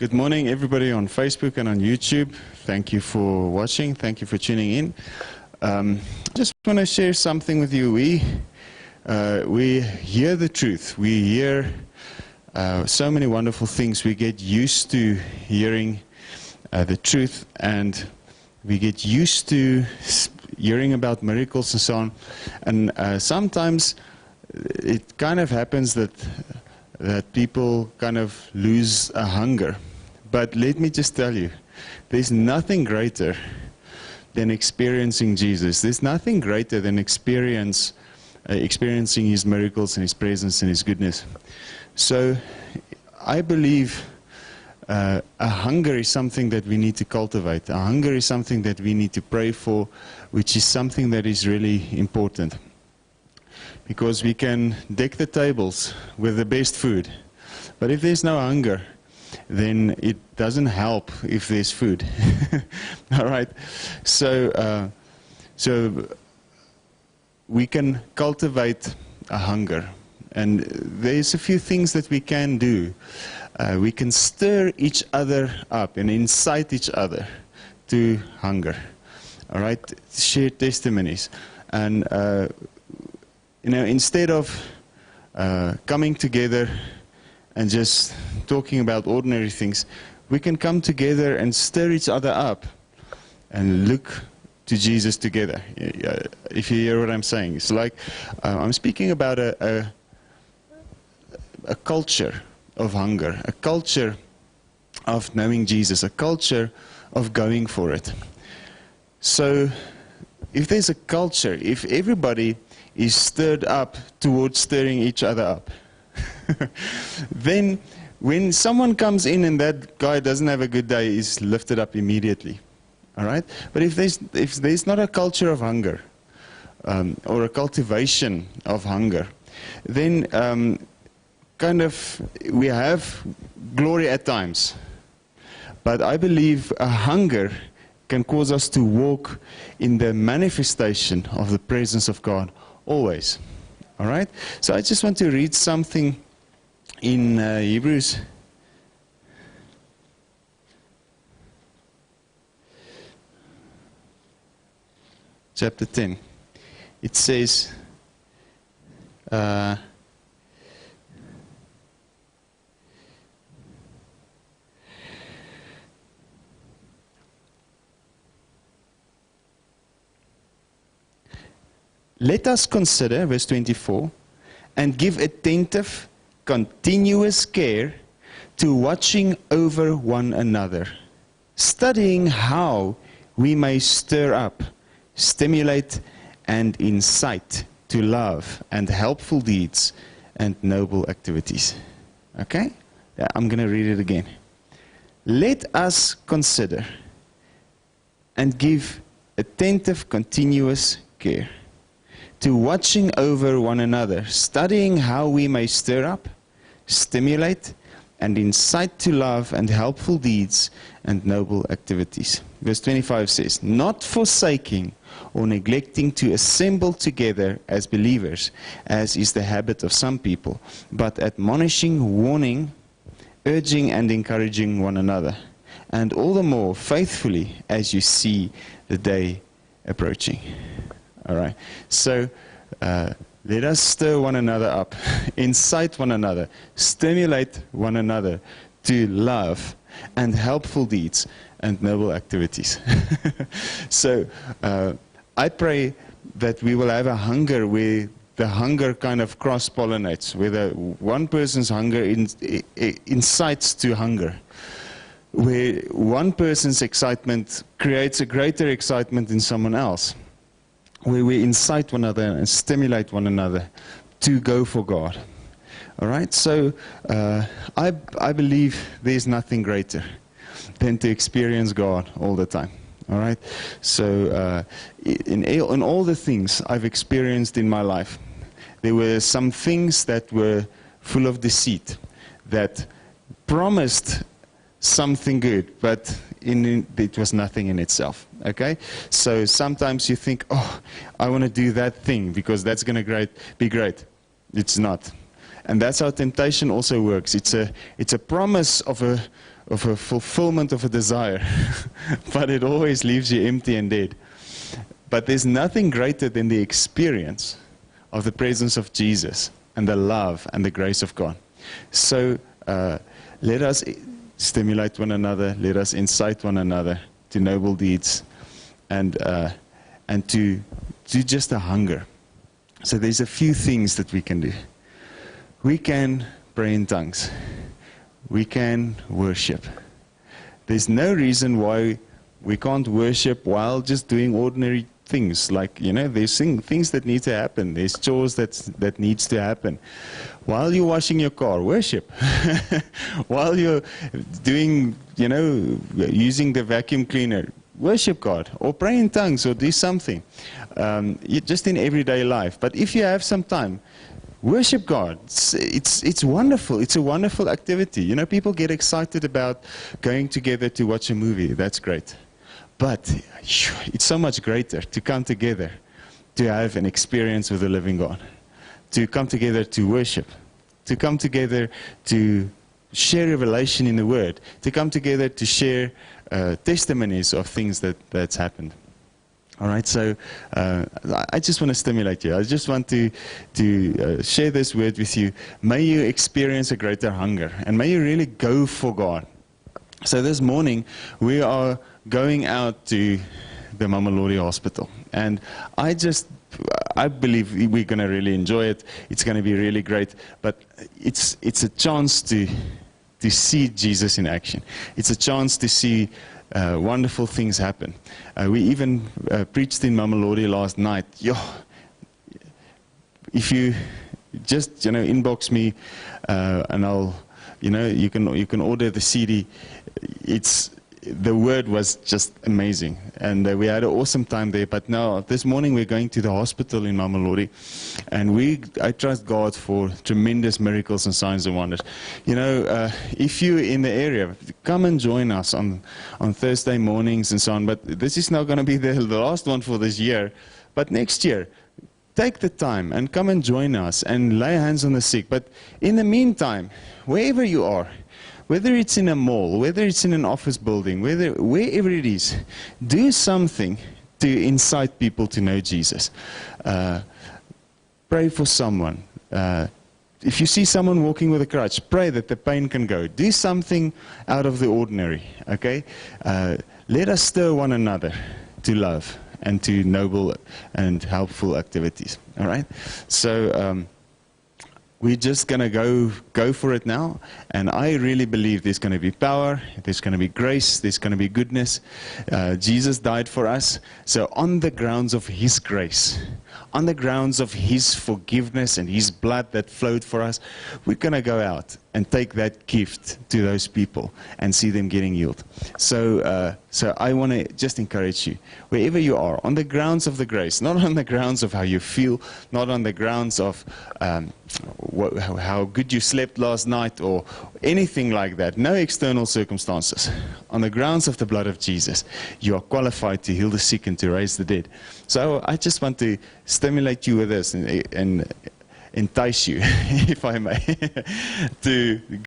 Good morning, everybody on Facebook and on YouTube. Thank you for watching. Thank you for tuning in. I just want to share something with you. We hear the truth. We hear so many wonderful things. We get used to hearing the truth, and we get used to hearing about miracles and so on. And sometimes it kind of happens that people kind of lose a hunger. But let me just tell you, there's nothing greater than experiencing Jesus. There's nothing greater than experiencing His miracles and His presence and His goodness. So I believe a hunger is something that we need to cultivate. A hunger is something that we need to pray for, which is something that is really important. Because we can deck the tables with the best food, but if there's no hunger, then it doesn't help if there's food. All right, so we can cultivate a hunger, and there's a few things that we can do. We can stir each other up and incite each other to hunger. All right, share testimonies, and instead of coming together and just talking about ordinary things, we can come together and stir each other up and look to Jesus together. If you hear what I'm saying, it's like I'm speaking about a culture of hunger, a culture of knowing Jesus, a culture of going for it. So if there's a culture, if everybody is stirred up towards stirring each other up, then when someone comes in and that guy doesn't have a good day, he's lifted up immediately. All right? But if there's not a culture of hunger, or a cultivation of hunger, then kind of we have glory at times. But I believe a hunger can cause us to walk in the manifestation of the presence of God always. All right? So I just want to read something in Hebrews chapter 10. It says, let us consider, verse 24, and give attentive, continuous care to watching over one another, studying how we may stir up, stimulate, and incite to love and helpful deeds and noble activities. Okay? Yeah, I'm going to read it again. Let us consider and give attentive, continuous care to watching over one another, studying how we may stir up, stimulate, and incite to love and helpful deeds and noble activities. Verse 25 says, not forsaking or neglecting to assemble together as believers, as is the habit of some people, but admonishing, warning, urging, and encouraging one another, and all the more faithfully as you see the day approaching. All right, so let us stir one another up, incite one another, stimulate one another to love and helpful deeds and noble activities. So I pray that we will have a hunger where the hunger kind of cross-pollinates, where one person's hunger incites to hunger, where one person's excitement creates a greater excitement in someone else, where we incite one another and stimulate one another to go for God. All right, so I believe there's nothing greater than to experience God all the time. All right, so in all the things I've experienced in my life, there were some things that were full of deceit, that promised something good, but it was nothing in itself. Okay, so sometimes you think, oh, I want to do that thing because that's going to be great. It's not. And that's how temptation also works. It's a promise of a fulfillment of a desire, but it always leaves you empty and dead. But there's nothing greater than the experience of the presence of Jesus and the love and the grace of God. So let us stimulate one another, let us incite one another to noble deeds, and to just a hunger. So there's a few things that we can do. We can pray in tongues. We can worship. There's no reason why we can't worship while just doing ordinary things. Like, there's things that need to happen. There's chores that needs to happen. While you're washing your car, worship. While you're doing, using the vacuum cleaner, worship God, or pray in tongues, or do something. Just in everyday life. But if you have some time, worship God. It's wonderful. It's a wonderful activity. People get excited about going together to watch a movie. That's great. But it's so much greater to come together, to have an experience with the living God, to come together to worship, to come together to share revelation in the Word, to come together to share testimonies of things that's happened. All right, so I just want to stimulate you. I just want to share this word with you. May you experience a greater hunger, and may you really go for God. So this morning, we are going out to the Mamelodi Hospital, and I believe we're going to really enjoy it. It's going to be really great, but it's a chance to see Jesus in action. It's a chance to see wonderful things happen. We even preached in Mamelodi last night. If you just inbox me, and I'll you can order the CD. The word was just amazing, and we had an awesome time there. But now, this morning, we're going to the hospital in Mamelodi, and I trust God for tremendous miracles and signs and wonders. If you're in the area, come and join us on Thursday mornings and so on. But this is not going to be the last one for this year. But next year, take the time and come and join us and lay hands on the sick. But in the meantime, wherever you are, whether it's in a mall, whether it's in an office building, wherever it is, do something to incite people to know Jesus. Pray for someone. If you see someone walking with a crutch, pray that the pain can go. Do something out of the ordinary, okay? Let us stir one another to love and to noble and helpful activities, all right? So we're just going to go for it now, and I really believe there's going to be power, there's going to be grace, there's going to be goodness. Jesus died for us, so on the grounds of His grace, on the grounds of His forgiveness and His blood that flowed for us, we're going to go out and take that gift to those people and see them getting healed. So I want to just encourage you, wherever you are, on the grounds of the grace, not on the grounds of how you feel, not on the grounds of how good you slept last night or anything like that. No external circumstances. On the grounds of the blood of Jesus, you are qualified to heal the sick and to raise the dead. So I just want to stimulate you with this and entice you, if I may, to